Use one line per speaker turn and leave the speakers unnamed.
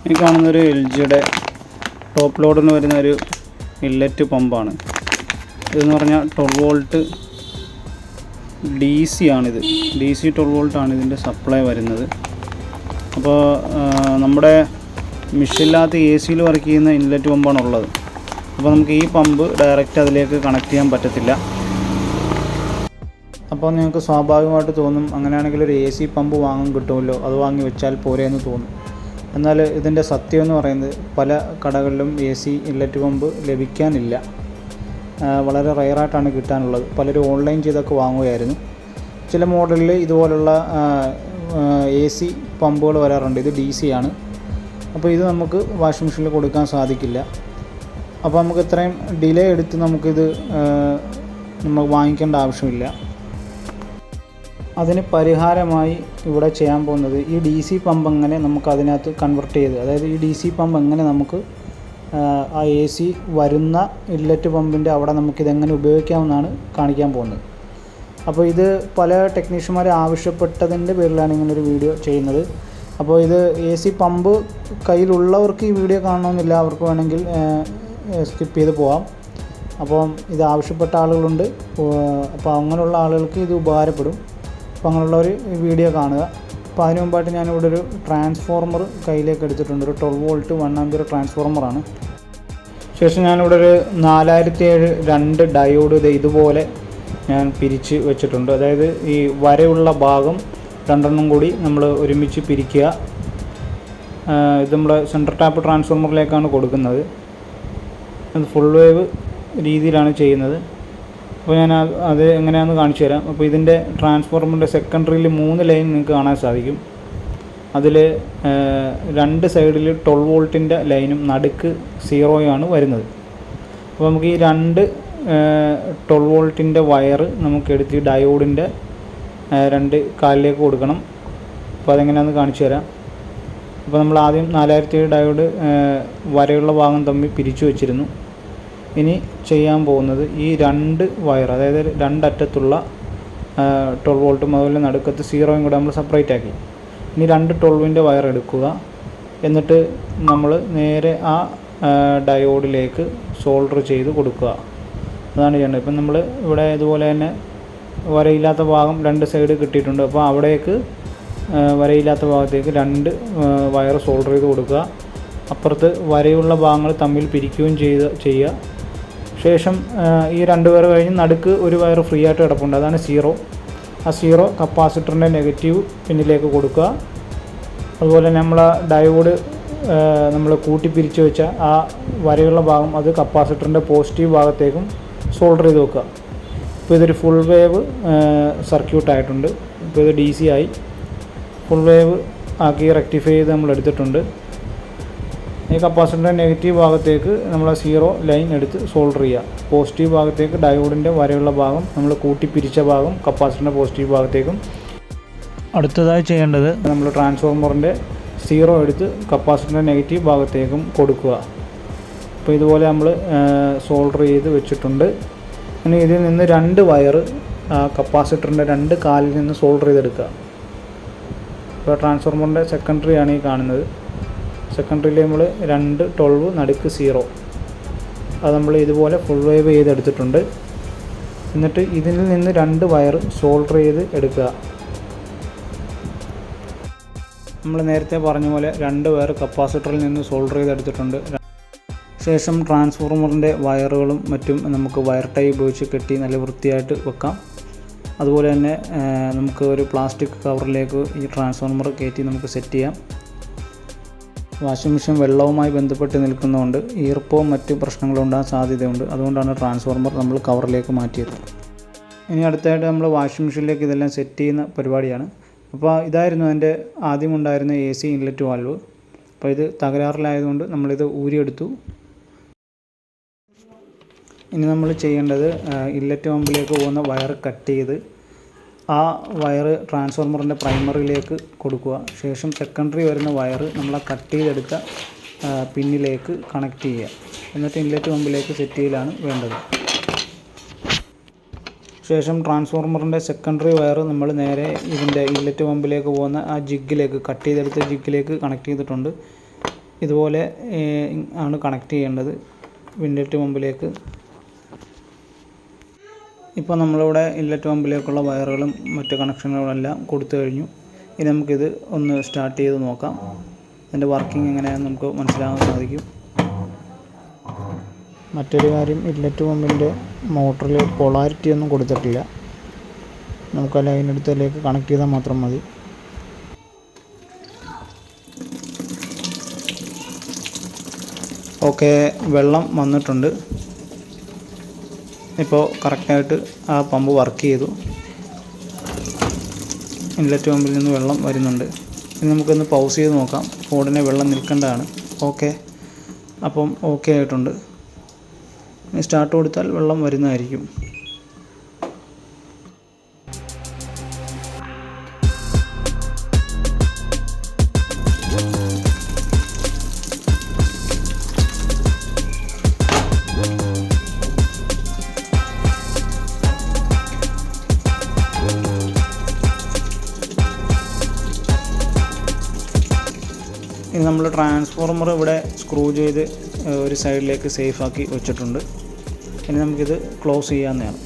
ഈ കാണുന്നൊരു എൽ ജിയുടെ ടോപ്പ് ലോഡിന് വരുന്ന ഒരു ഇല്ലറ്റ് പമ്പാണ്. ഇതെന്ന് പറഞ്ഞാൽ 12 വോൾട്ട് DC ആണിത്. DC 12 വോൾട്ടാണ് ഇതിൻ്റെ സപ്ലൈ വരുന്നത്. അപ്പോൾ നമ്മുടെ മിഷില്ലാത്ത AC വർക്ക് ചെയ്യുന്ന ഇൻലെറ്റ് പമ്പാണ് ഉള്ളത്. അപ്പോൾ നമുക്ക് ഈ പമ്പ് ഡയറക്റ്റ് അതിലേക്ക് കണക്ട് ചെയ്യാൻ പറ്റത്തില്ല. അപ്പോൾ നിങ്ങൾക്ക് സ്വാഭാവികമായിട്ട് തോന്നും, അങ്ങനെയാണെങ്കിൽ ഒരു AC പമ്പ് വാങ്ങാൻ കിട്ടുമല്ലോ, അത് വാങ്ങി വെച്ചാൽ പോരെ എന്ന് തോന്നും. എന്നാൽ ഇതിൻ്റെ സത്യം എന്ന് പറയുന്നത് പല കടകളിലും AC ഇൻലെറ്റ് പമ്പ് ലഭിക്കാനില്ല. വളരെ റെയറായിട്ടാണ് കിട്ടാനുള്ളത്. പലരും ഓൺലൈൻ ചെയ്തൊക്കെ വാങ്ങുകയായിരുന്നു. ചില മോഡലിൽ ഇതുപോലുള്ള AC പമ്പുകൾ വരാറുണ്ട്. ഇത് DC ആണ്. അപ്പോൾ ഇത് നമുക്ക് വാഷിംഗ് മെഷീനിൽ കൊടുക്കാൻ സാധിക്കില്ല. അപ്പോൾ നമുക്ക് ഇത്രയും ഡിലേ എടുത്ത് നമുക്കിത് നമ്മൾ വാങ്ങിക്കേണ്ട ആവശ്യമില്ല. അതിന് പരിഹാരമായി ഇവിടെ ചെയ്യാൻ പോകുന്നത് ഈ DC പമ്പ് എങ്ങനെ നമുക്ക് അതിനകത്ത് കൺവെർട്ട് ചെയ്ത്, അതായത് ഈ DC പമ്പ് എങ്ങനെ നമുക്ക് ആ AC വരുന്ന ഇൻലെറ്റ് പമ്പിൻ്റെ അവിടെ നമുക്കിതെങ്ങനെ ഉപയോഗിക്കാമെന്നാണ് കാണിക്കാൻ പോകുന്നത്. അപ്പോൾ ഇത് പല ടെക്നീഷ്യന്മാരെ ആവശ്യപ്പെട്ടതിൻ്റെ പേരിലാണ് ഇങ്ങനൊരു വീഡിയോ ചെയ്യുന്നത്. അപ്പോൾ ഇത് AC പമ്പ് കയ്യിലുള്ളവർക്ക് ഈ വീഡിയോ കാണണമെന്നില്ല, അവർക്ക് വേണമെങ്കിൽ സ്കിപ്പ് ചെയ്ത് പോകാം. അപ്പം ഇത് ആവശ്യപ്പെട്ട ആളുകളുണ്ട്. അപ്പോൾ അങ്ങനെയുള്ള ആളുകൾക്ക് ഇത് ഉപകാരപ്പെടും. അപ്പോൾ അങ്ങനെയുള്ളവർ ഈ വീഡിയോ കാണുക. അപ്പോൾ അതിന് മുമ്പായിട്ട് ഞാനിവിടെ ഒരു ട്രാൻസ്ഫോർമർ കയ്യിലേക്ക് എടുത്തിട്ടുണ്ട്. ഒരു 12 വോൾട്ട് 1 ആമ്പിയർ ട്രാൻസ്ഫോർമറാണ്. ശേഷം ഞാനിവിടെ ഒരു 4007 2 ഡയോഡ് ഇതുപോലെ ഞാൻ പിരിച്ച് വെച്ചിട്ടുണ്ട്. അതായത് ഈ വരയുള്ള ഭാഗം രണ്ടെണ്ണം കൂടി നമ്മൾ ഒരുമിച്ച് പിരിക്കുക. ഇത് നമ്മുടെ സെൻട്രൽ ടാപ്പ് ട്രാൻസ്ഫോർമറിലേക്കാണ് കൊടുക്കുന്നത്. അത് ഫുൾ വേവ് രീതിയിലാണ് ചെയ്യുന്നത്. അപ്പോൾ ഞാൻ അത് എങ്ങനെയാണെന്ന് കാണിച്ചു തരാം. അപ്പോൾ ഇതിൻ്റെ ട്രാൻസ്ഫോർമറിൻ്റെ സെക്കൻഡറിയിൽ 3 ലൈൻ നിങ്ങൾക്ക് കാണാൻ സാധിക്കും. അതിൽ 2 സൈഡിൽ 12 വോൾട്ടിൻ്റെ ലൈനും നടുക്ക് 0 വരുന്നത്. അപ്പോൾ നമുക്ക് ഈ 2 12 വോൾട്ടിൻ്റെ വയറ് നമുക്ക് എടുത്ത് ഈ ഡയോഡിൻ്റെ 2 കാലിലേക്ക് കൊടുക്കണം. അപ്പോൾ അതെങ്ങനെയാണെന്ന് കാണിച്ചു തരാം. അപ്പോൾ നമ്മൾ ആദ്യം 4007 ഡയോഡ് വരയുള്ള ഭാഗം തമ്മിൽ പിരിച്ചു വെച്ചിരുന്നു. ഇനി ചെയ്യാൻ പോകുന്നത് ഈ 2 വയർ, അതായത് 2 അറ്റത്തുള്ള 12 വോൾട്ടും അതുപോലെ നടുക്കത്ത് 0 കൂടെ നമ്മൾ സെപ്പറേറ്റ് ആക്കി. ഇനി 2 12-ൻ്റെ വയർ എടുക്കുക. എന്നിട്ട് നമ്മൾ നേരെ ആ ഡയോഡിലേക്ക് സോൾഡർ ചെയ്ത് കൊടുക്കുക. അതാണ് ചെയ്യേണ്ടത്. ഇപ്പം നമ്മൾ ഇവിടെ ഇതുപോലെ തന്നെ വരയില്ലാത്ത ഭാഗം 2 സൈഡ് കിട്ടിയിട്ടുണ്ട്. അപ്പോൾ അവിടേക്ക് വരയില്ലാത്ത ഭാഗത്തേക്ക് 2 വയർ സോൾഡർ ചെയ്ത് കൊടുക്കുക. അപ്പുറത്ത് വരയുള്ള ഭാഗങ്ങൾ തമ്മിൽ പിരിക്കുകയും ചെയ്യുക. ശേഷം ഈ 2 വയർ കഴിഞ്ഞ് നടുക്ക് ഒരു വയർ ഫ്രീ ആയിട്ട് കിടപ്പുണ്ട്, അതാണ് 0. ആ 0 കപ്പാസിറ്ററിൻ്റെ നെഗറ്റീവ് പിന്നിലേക്ക് കൊടുക്കുക. അതുപോലെ നമ്മൾ ഡയോഡ് നമ്മൾ കൂട്ടിപ്പിരിച്ച് വെച്ച ആ വരയുള്ള ഭാഗം അത് കപ്പാസിറ്ററിൻ്റെ പോസിറ്റീവ് ഭാഗത്തേക്കും സോൾഡർ ചെയ്ത് വെക്കുക. ഇപ്പോൾ ഇതൊരു ഫുൾ വേവ് സർക്യൂട്ടായിട്ടുണ്ട്. ഇപ്പോൾ ഇത് DC ആയി ഫുൾ വേവ് ആക്കി റെക്ടിഫൈ ചെയ്ത് നമ്മൾ എടുത്തിട്ടുണ്ട്. ഈ കപ്പാസിറ്ററിൻ്റെ നെഗറ്റീവ് ഭാഗത്തേക്ക് നമ്മൾ 0 ലൈൻ എടുത്ത് സോൾഡർ ചെയ്യുക. പോസിറ്റീവ് ഭാഗത്തേക്ക് ഡയോഡിൻ്റെ വരയുള്ള ഭാഗം നമ്മൾ കൂട്ടിപ്പിരിച്ച ഭാഗം കപ്പാസിറ്ററിൻ്റെ പോസിറ്റീവ് ഭാഗത്തേക്കും. അടുത്തതായി ചെയ്യേണ്ടത് നമ്മൾ ട്രാൻസ്ഫോർമറിൻ്റെ 0 എടുത്ത് കപ്പാസിറ്ററിൻ്റെ നെഗറ്റീവ് ഭാഗത്തേക്കും കൊടുക്കുക. അപ്പോൾ ഇതുപോലെ നമ്മൾ സോൾഡർ ചെയ്ത് വെച്ചിട്ടുണ്ട്. ഇനി ഇതിൽ നിന്ന് 2 വയർ കപ്പാസിറ്ററിൻ്റെ 2 കാലിൽ നിന്ന് സോൾഡർ ചെയ്തെടുക്കുക. ഇപ്പോൾ ട്രാൻസ്ഫോർമറിൻ്റെ സെക്കൻഡറിയാണ് ഈ കാണുന്നത്. സെക്കൻഡറിയിൽ നമ്മൾ 2 12 നടുക്ക് 0 അത് നമ്മൾ ഇതുപോലെ ഫുൾ വേവ് ചെയ്തെടുത്തിട്ടുണ്ട്. എന്നിട്ട് ഇതിൽ നിന്ന് 2 വയർ സോൾഡർ ചെയ്ത് എടുക്കുക. നമ്മൾ നേരത്തെ പറഞ്ഞ പോലെ 2 വയർ കപ്പാസിറ്ററിൽ നിന്ന് സോൾഡർ ചെയ്തെടുത്തിട്ടുണ്ട്. ശേഷം ട്രാൻസ്ഫോർമറിൻ്റെ വയറുകളും മറ്റും നമുക്ക് വയർ ടൈ ഉപയോഗിച്ച് കെട്ടി നല്ല വൃത്തിയായിട്ട് വെക്കാം. അതുപോലെ തന്നെ നമുക്ക് ഒരു പ്ലാസ്റ്റിക് കവറിലേക്ക് ഈ ട്രാൻസ്ഫോർമർ കയറ്റി നമുക്ക് സെറ്റ് ചെയ്യാം. വാഷിംഗ് മെഷീൻ വെള്ളവുമായി ബന്ധപ്പെട്ട് നിൽക്കുന്നതുകൊണ്ട് ഈർപ്പവും മറ്റ് പ്രശ്നങ്ങളും ഉണ്ടാകാൻ സാധ്യതയുണ്ട്. അതുകൊണ്ടാണ് ട്രാൻസ്ഫോർമർ നമ്മൾ കവറിലേക്ക് മാറ്റിയത്. ഇനി അടുത്തായിട്ട് നമ്മൾ വാഷിംഗ് മെഷീനിലേക്ക് ഇതെല്ലാം സെറ്റ് ചെയ്യുന്ന പരിപാടിയാണ്. അപ്പോൾ ഇതായിരുന്നു എൻ്റെ ആദ്യം ഉണ്ടായിരുന്ന AC ഇൻലെറ്റ് വാൽവ്. അപ്പോൾ ഇത് തകരാറിലായതുകൊണ്ട് നമ്മളിത് ഊരിയെടുത്തു. ഇനി നമ്മൾ ചെയ്യേണ്ടത് ഇൻലെറ്റ് പമ്പിലേക്ക് പോകുന്ന വയർ കട്ട് ചെയ്ത് ആ വയർ ട്രാൻസ്ഫോർമറിൻ്റെ പ്രൈമറിയിലേക്ക് കൊടുക്കുക. ശേഷം സെക്കൻഡറി വരുന്ന വയർ നമ്മൾ കട്ട് ചെയ്തെടുത്ത പിന്നിലേക്ക് കണക്ട് ചെയ്യുക. എന്നിട്ട് ഇൻലെറ്റ് പമ്പിലേക്ക് സെറ്റ് ചെയ്യലാണ് വേണ്ടത്. ശേഷം ട്രാൻസ്ഫോർമറിൻ്റെ സെക്കൻഡറി വയർ നമ്മൾ നേരെ ഇതിൻ്റെ ഇൻലെറ്റ് പമ്പിലേക്ക് പോകുന്ന ആ ജിഗിലേക്ക് കട്ട് ചെയ്തെടുത്ത ജിഗിലേക്ക് കണക്ട് ചെയ്തിട്ടുണ്ട്. ഇതുപോലെ ആണ് കണക്ട് ചെയ്യേണ്ടത് ഇൻലെറ്റ് പമ്പിലേക്ക്. ഇപ്പോൾ നമ്മളിവിടെ ഇൻലെറ്റ് പമ്പിലേക്കുള്ള വയറുകളും മറ്റ് കണക്ഷനുകളെല്ലാം കൊടുത്തു കഴിഞ്ഞു. ഇനി നമുക്കിത് ഒന്ന് സ്റ്റാർട്ട് ചെയ്ത് നോക്കാം. ഇതിൻ്റെ വർക്കിംഗ് എങ്ങനെയാണെന്ന് നമുക്ക് മനസ്സിലാകാൻ സാധിക്കും. മറ്റൊരു കാര്യം, ഇൻലെറ്റ് പമ്പിൻ്റെ മോട്ടറിൽ പൊളാരിറ്റി ഒന്നും കൊടുത്തിട്ടില്ല. നമുക്ക് ആ ലൈനെടുത്തതിലേക്ക് കണക്ട് ചെയ്താൽ മാത്രം മതി. ഓക്കെ, വെള്ളം വന്നിട്ടുണ്ട്. ഇപ്പോൾ കറക്റ്റായിട്ട് ആ പമ്പ് വർക്ക് ചെയ്തു. ഇൻലെറ്റ് പമ്പിൽ നിന്ന് വെള്ളം വരുന്നുണ്ട്. ഇനി നമുക്കൊന്ന് പൗസ് ചെയ്ത് നോക്കാം. ഉടനെ വെള്ളം നിൽക്കേണ്ടതാണ്. ഓക്കെ, അപ്പം ഓക്കെ ആയിട്ടുണ്ട്. ഇനി സ്റ്റാർട്ട് കൊടുത്താൽ വെള്ളം വരുന്നതായിരിക്കും. ഇനി നമ്മൾ ട്രാൻസ്ഫോർമർ ഇവിടെ സ്ക്രൂ ചെയ്ത് ഒരു സൈഡിലേക്ക് സേഫാക്കി വെച്ചിട്ടുണ്ട്. ഇനി നമുക്കിത് ക്ലോസ് ചെയ്യാവുന്നതാണ്.